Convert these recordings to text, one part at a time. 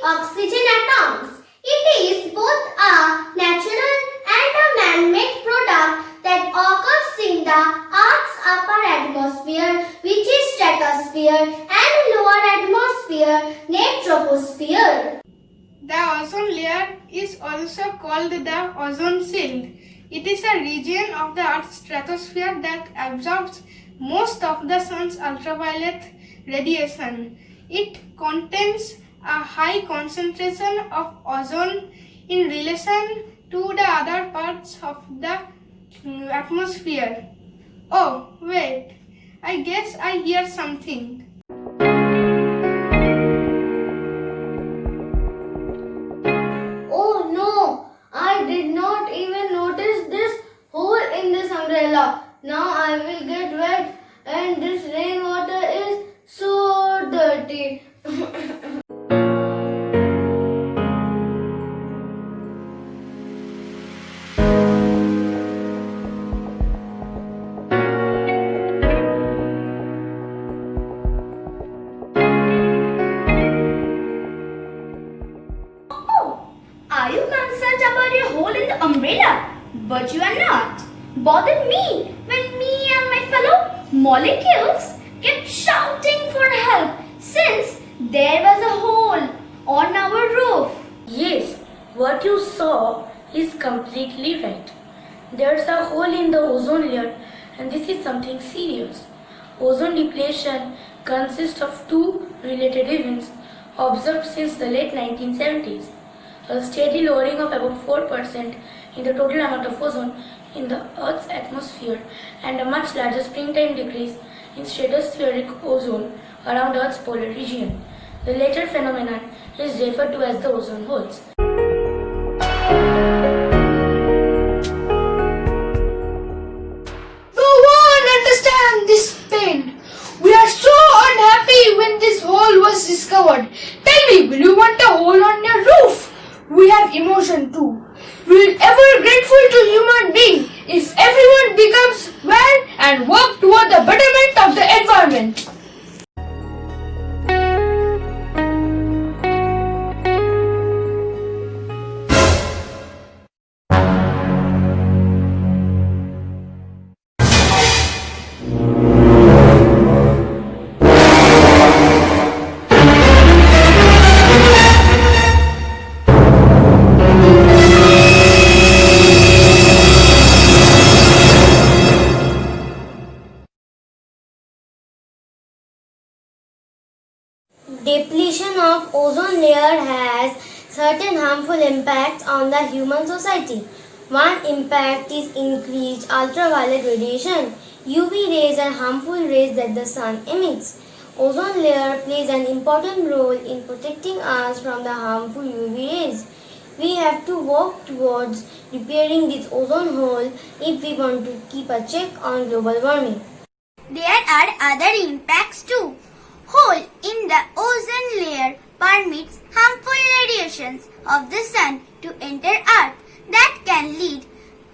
oxygen atoms. It is both a natural and a man-made product that occurs in the Earth's upper atmosphere, which is stratosphere, and lower atmosphere, named troposphere. The ozone layer is also called the ozone shield. It is a region of the Earth's stratosphere that absorbs most of the sun's ultraviolet radiation. It contains a high concentration of ozone in relation to the other parts of the atmosphere. Oh, wait, I guess I hear something. Oh no, I did not even notice this hole in this umbrella. Now I will get wet and this rainwater is so dirty. Are you concerned about your hole in the umbrella? But you are not. Bothered me when me and my fellow molecules kept shouting for help since there was a hole on our roof. Yes, what you saw is completely right. There's a hole in the ozone layer and this is something serious. Ozone depletion consists of two related events observed since the late 1970s. A steady lowering of about 4% in the total amount of ozone in the Earth's atmosphere and a much larger springtime decrease in stratospheric ozone around Earth's polar region. The latter phenomenon is referred to as the ozone holes. No one understands this pain. We are so unhappy when this hole was discovered. Tell me, will you want a hole on your roof? We have emotion too. We will ever grateful to human being if everyone becomes well and work toward the betterment of the environment. Depletion of ozone layer has certain harmful impacts on the human society. One impact is increased ultraviolet radiation. UV rays are harmful rays that the sun emits. Ozone layer plays an important role in protecting us from the harmful UV rays. We have to work towards repairing this ozone hole if we want to keep a check on global warming. There are other impacts too. Hole in the ozone layer permits harmful radiations of the sun to enter Earth that can lead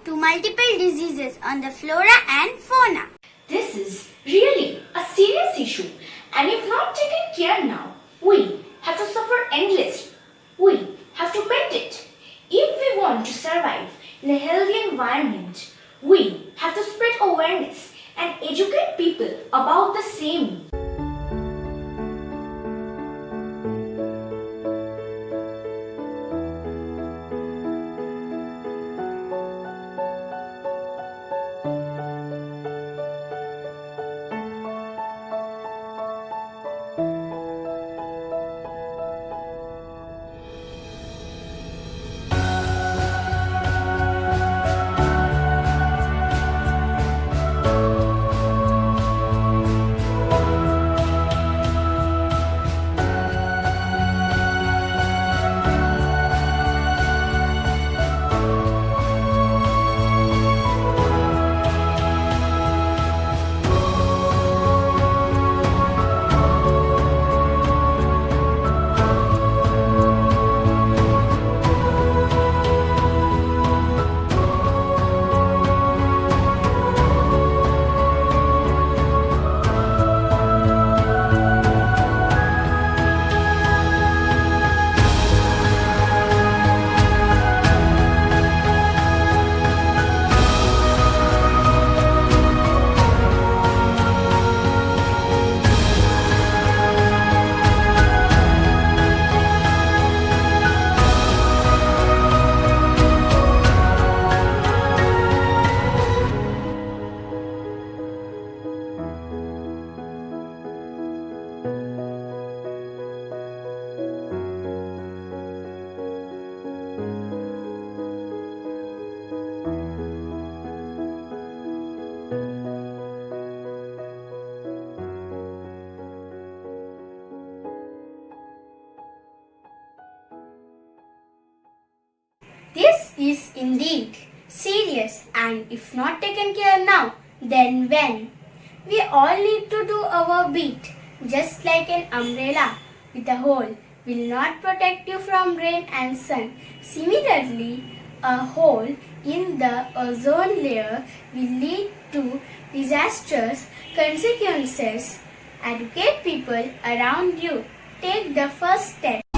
to multiple diseases on the flora and fauna. This is really a serious issue, and if not taken care now, we have to suffer endlessly. We have to bend it. If we want to survive in a healthy environment, we have to spread awareness and educate people about the same. is indeed serious, and if not taken care now, then when? We all need to do our bit. Just like an umbrella with a hole will not protect you from rain and sun. Similarly, a hole in the ozone layer will lead to disastrous consequences. Educate people around you. Take the first step.